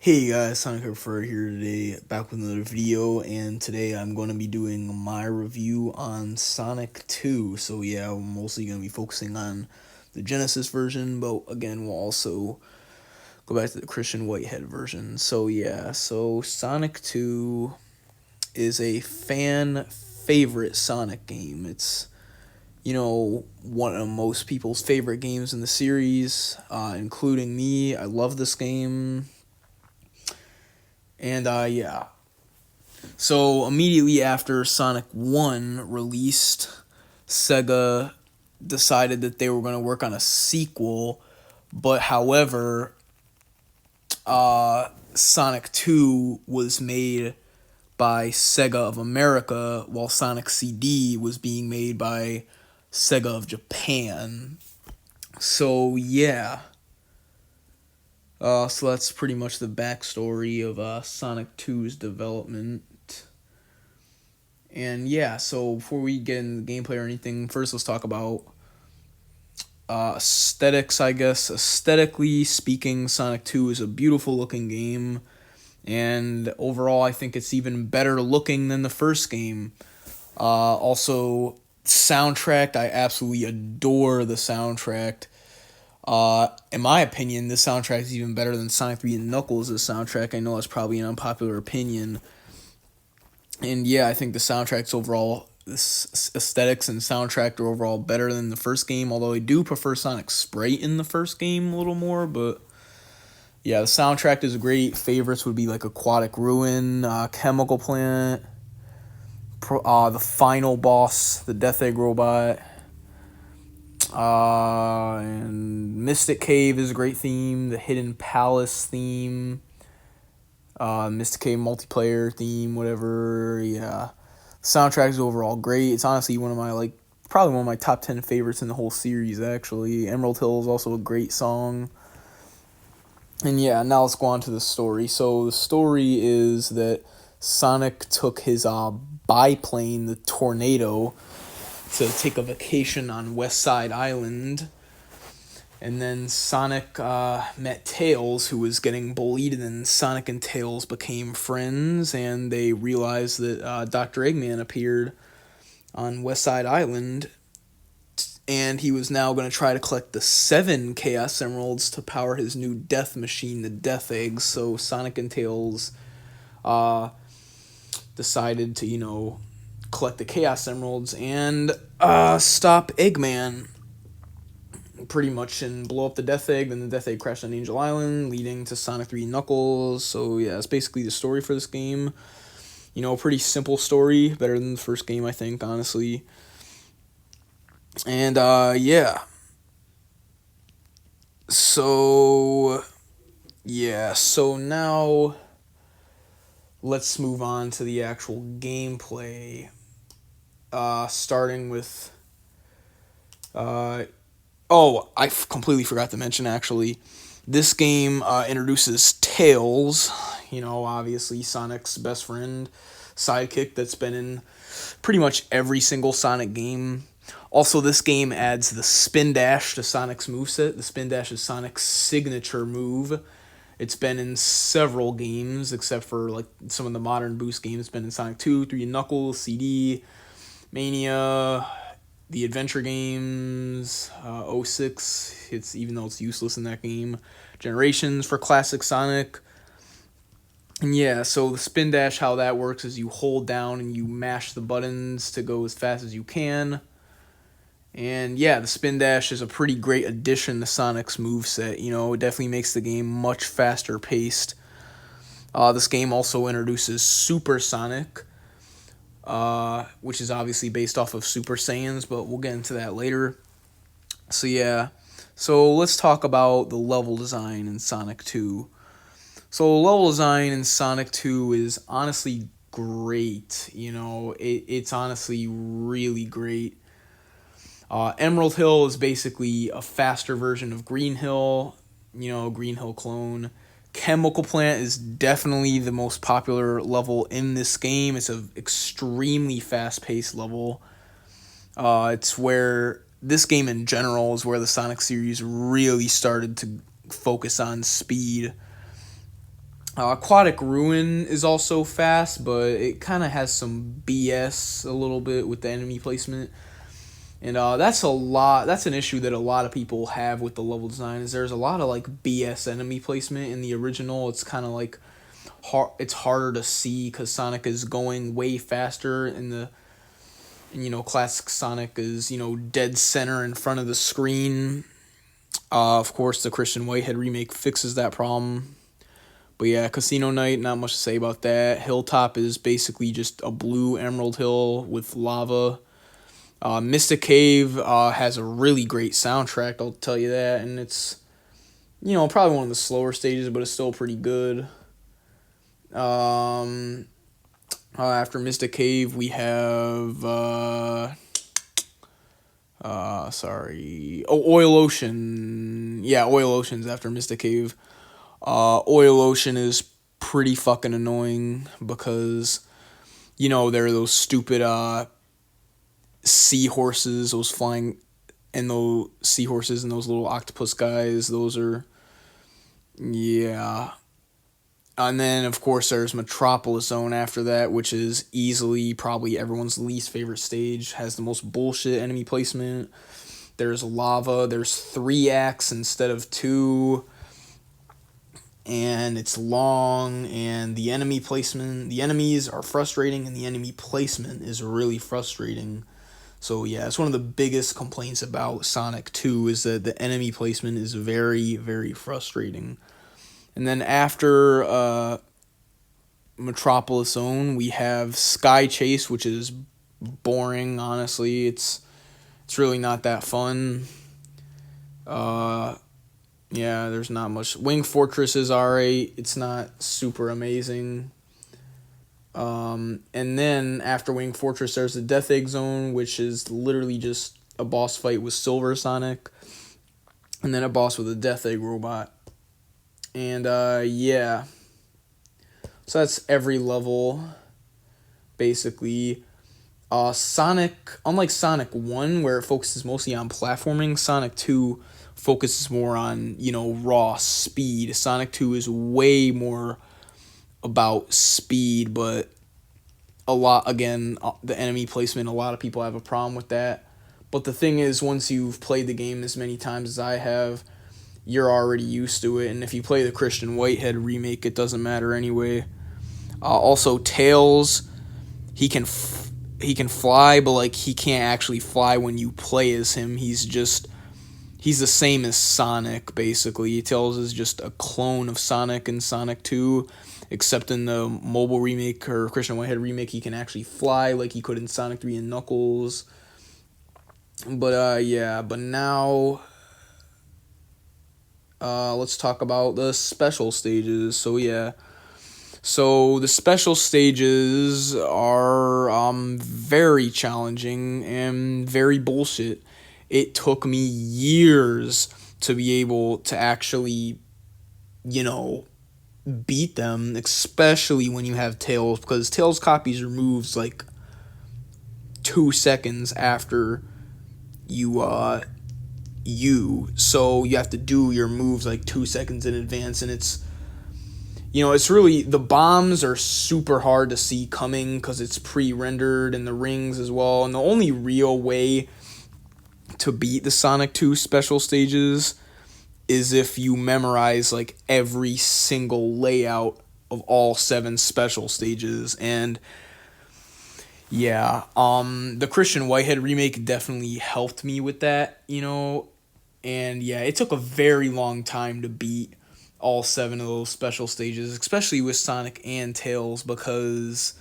Hey guys, Sonic Prefer here today, back with another video, and today I'm going to be doing my review on Sonic 2. So yeah, I'm mostly going to be focusing on the Genesis version, but again, we'll also go back to the Christian Whitehead version. So yeah, so Sonic 2 is a fan favorite Sonic game. It's, one of most people's favorite games in the series, including me. I love this game. And yeah, so immediately after Sonic 1 released, Sega decided that they were going to work on a sequel, but however, Sonic 2 was made by Sega of America, while Sonic CD was being made by Sega of Japan. So yeah, so that's pretty much the backstory of Sonic 2's development. And yeah, so before we get into the gameplay or anything, first let's talk about aesthetics, I guess. Aesthetically speaking, Sonic 2 is a beautiful looking game, and overall, I think it's even better looking than the first game. Also, soundtrack, I absolutely adore the soundtrack. In my opinion, this soundtrack is even better than Sonic 3 and Knuckles' soundtrack. I know that's probably an unpopular opinion, and yeah, I think the soundtracks overall, this aesthetics and soundtrack are overall better than the first game. Although I do prefer Sonic Sprite in the first game a little more, but yeah, the soundtrack is great. Favorites would be like Aquatic Ruin, Chemical Plant, the final boss, the Death Egg Robot, and Mystic Cave is a great theme. The Hidden Palace theme, Mystic Cave multiplayer theme, whatever. Yeah, soundtrack is overall great. It's honestly one of my probably one of my top 10 favorites in the whole series. Actually, Emerald Hill is also a great song. And yeah, now let's go on to the story. So the story is that Sonic took his biplane, the Tornado, to take a vacation on West Side Island. And then Sonic met Tails, who was getting bullied, and then Sonic and Tails became friends, and they realized that Dr. Eggman appeared on West Side Island, and he was now going to try to collect the 7 Chaos Emeralds to power his new death machine, the Death Eggs. So Sonic and Tails decided to, collect the Chaos Emeralds and stop Eggman, pretty much, and blow up the Death Egg. Then the Death Egg crashed on Angel Island, leading to Sonic 3 Knuckles. So yeah, that's basically the story for this game. Pretty simple story, better than the first game, I think, honestly. And yeah. So yeah, so now let's move on to the actual gameplay. Starting with oh, I completely forgot to mention, actually. This game introduces Tails, obviously Sonic's best friend, sidekick that's been in pretty much every single Sonic game. Also, this game adds the Spin Dash to Sonic's moveset. The Spin Dash is Sonic's signature move. It's been in several games, except for like some of the modern Boost games. It's been in Sonic 2, 3 Knuckles, CD, Mania, the adventure games, 06. It's, even though it's useless in that game. Generations for classic Sonic. And yeah, so the spin dash, how that works is you hold down and you mash the buttons to go as fast as you can. And yeah, the spin dash is a pretty great addition to Sonic's moveset. It definitely makes the game much faster paced. This game also introduces Super Sonic, which is obviously based off of Super Saiyans, but we'll get into that later. So yeah, so let's talk about the level design in Sonic 2. So level design in Sonic 2 is honestly great. It's honestly really great. Emerald Hill is basically a faster version of Green Hill, Green Hill clone. Chemical Plant is definitely the most popular level in this game. It's an extremely fast-paced level. It's where this game in general is where the Sonic series really started to focus on speed. Aquatic Ruin is also fast, but it kind of has some BS a little bit with the enemy placement. And that's a lot. That's an issue that a lot of people have with the level design. Is there's a lot of like BS enemy placement in the original. It's kind of like it's harder to see because Sonic is going way faster in the. And, classic Sonic is dead center in front of the screen. Of course, the Christian Whitehead remake fixes that problem. But yeah, Casino Night, not much to say about that. Hilltop is basically just a blue emerald hill with lava. Mystic Cave has a really great soundtrack, I'll tell you that. And it's, probably one of the slower stages, but it's still pretty good. After Mystic Cave, we have, Oil Ocean. Yeah, Oil Ocean's after Mystic Cave. Oil Ocean is pretty fucking annoying because, there are those stupid seahorses, those flying, and those seahorses and those little octopus guys. Those are, yeah. And then, of course, there's Metropolis Zone after that, which is easily probably everyone's least favorite stage. Has the most bullshit enemy placement. There's lava. There's 3 acts instead of 2. And it's long, and the enemies are frustrating, and the enemy placement is really frustrating. So yeah, it's one of the biggest complaints about Sonic 2 is that the enemy placement is very, very frustrating. And then after Metropolis Zone, we have Sky Chase, which is boring, honestly. It's really not that fun. Yeah, there's not much. Wing Fortress is alright. It's not super amazing. And then after Wing Fortress, there's the Death Egg Zone, which is literally just a boss fight with Silver Sonic. And then a boss with a Death Egg robot. And yeah. So that's every level, basically. Unlike Sonic 1, where it focuses mostly on platforming, Sonic 2 focuses more on, raw speed. Sonic 2 is way more about speed, but the enemy placement, a lot of people have a problem with that. But the thing is, once you've played the game as many times as I have, you're already used to it. And if you play the Christian Whitehead remake, it doesn't matter anyway. Also, Tails, he can fly, but like he can't actually fly when you play as him. He's the same as Sonic, basically. Tails is just a clone of Sonic in Sonic 2, except in the mobile remake or Christian Whitehead remake, he can actually fly like he could in Sonic 3 and Knuckles. But yeah, but now let's talk about the special stages. So yeah. So the special stages are very challenging and very bullshit. It took me years to be able to actually, beat them, especially when you have Tails, because Tails copies your moves like 2 seconds after so you have to do your moves like 2 seconds in advance, and it's really, the bombs are super hard to see coming because it's pre-rendered, and the rings as well. And the only real way to beat the Sonic 2 special stages is if you memorize like every single layout of all 7 special stages. And yeah, the Christian Whitehead remake definitely helped me with that, and yeah, it took a very long time to beat all 7 of those special stages, especially with Sonic and Tails, because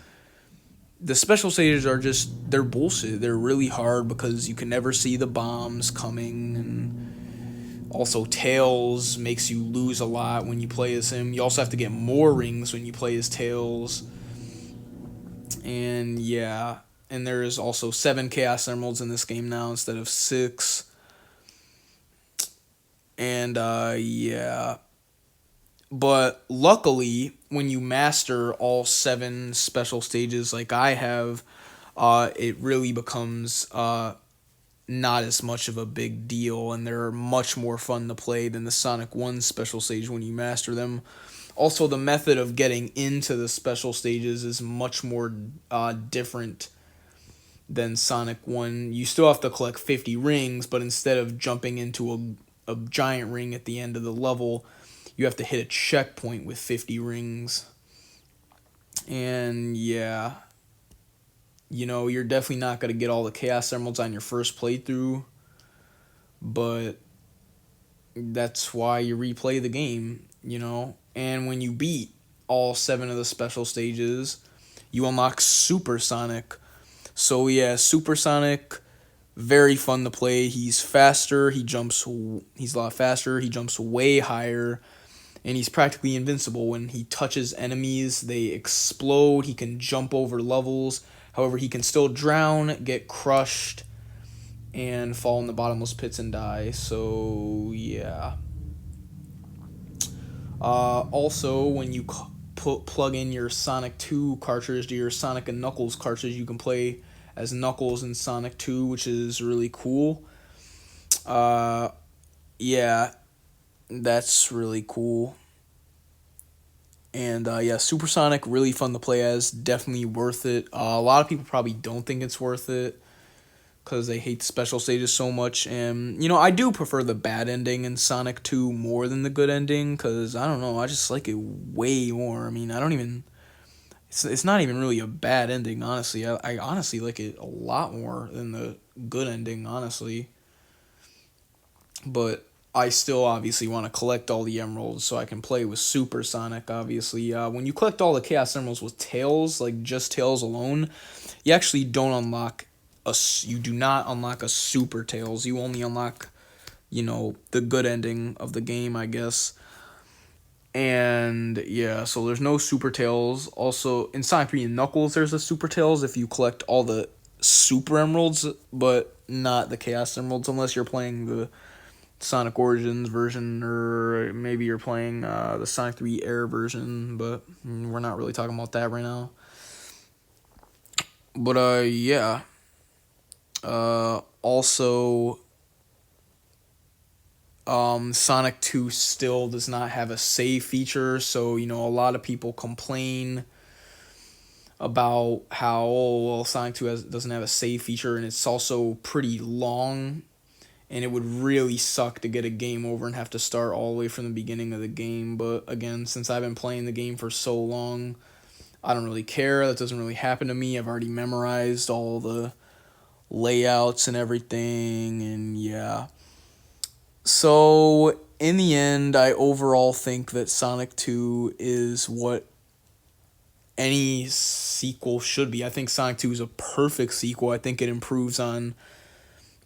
the special stages they're bullshit. They're really hard because you can never see the bombs coming, and also Tails makes you lose a lot when you play as him. You also have to get more rings when you play as Tails. And yeah, and there's also 7 Chaos Emeralds in this game now instead of 6. And yeah. But luckily, when you master all 7 special stages like I have, it really becomes not as much of a big deal, and they're much more fun to play than the Sonic 1 special stage when you master them. Also, the method of getting into the special stages is much more different than Sonic 1. You still have to collect 50 rings, but instead of jumping into a giant ring at the end of the level, you have to hit a checkpoint with 50 rings. And yeah, you're definitely not going to get all the Chaos Emeralds on your first playthrough, but that's why you replay the game. And when you beat all 7 of the special stages, you unlock Super Sonic. So yeah, Super Sonic, very fun to play. He's faster, he's a lot faster, he jumps way higher, and he's practically invincible. When he touches enemies, they explode. He can jump over levels. However, he can still drown, get crushed, and fall in the bottomless pits and die. So yeah. Also, when you plug in your Sonic 2 cartridge to your Sonic and Knuckles cartridge, you can play as Knuckles in Sonic 2, which is really cool. Yeah, that's really cool. And yeah, Super Sonic, really fun to play as. Definitely worth it. A lot of people probably don't think it's worth it because they hate the special stages so much. And, I do prefer the bad ending in Sonic 2 more than the good ending because, I don't know, I just like it way more. I mean, I don't even... It's not even really a bad ending, honestly. I honestly like it a lot more than the good ending, honestly. But I still obviously want to collect all the emeralds so I can play with Super Sonic, obviously. When you collect all the Chaos Emeralds with Tails, like just Tails alone, you actually don't unlock you do not unlock a Super Tails. You only unlock, the good ending of the game, I guess. And yeah, so there's no Super Tails. Also, in Sonic 3 and Knuckles, there's a Super Tails if you collect all the Super Emeralds, but not the Chaos Emeralds unless you're playing the Sonic Origins version, or maybe you're playing the Sonic 3 Air version, but we're not really talking about that right now. But yeah. Also, Sonic 2 still does not have a save feature, so a lot of people complain about how Sonic 2 doesn't have a save feature, and it's also pretty long, and it would really suck to get a game over and have to start all the way from the beginning of the game. But again, since I've been playing the game for so long, I don't really care. That doesn't really happen to me. I've already memorized all the layouts and everything, and yeah. So, in the end, I overall think that Sonic 2 is what any sequel should be. I think Sonic 2 is a perfect sequel. I think it improves on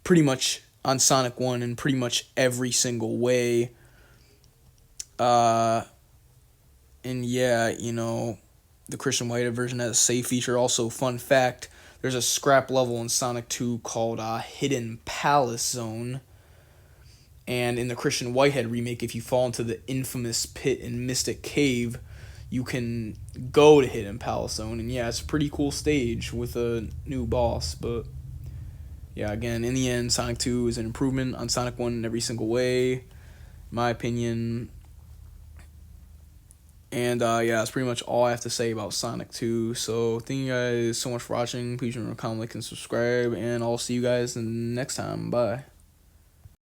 pretty much on Sonic 1 in pretty much every single way. And yeah, the Christian Whitehead version has a save feature. Also, fun fact, there's a scrap level in Sonic 2 called Hidden Palace Zone. And in the Christian Whitehead remake, if you fall into the infamous pit in Mystic Cave, you can go to Hidden Palace Zone. And yeah, it's a pretty cool stage with a new boss. But yeah, again, in the end, Sonic 2 is an improvement on Sonic 1 in every single way, in my opinion. And yeah, that's pretty much all I have to say about Sonic 2. So thank you guys so much for watching. Please remember to comment, like, and subscribe. And I'll see you guys next time. Bye.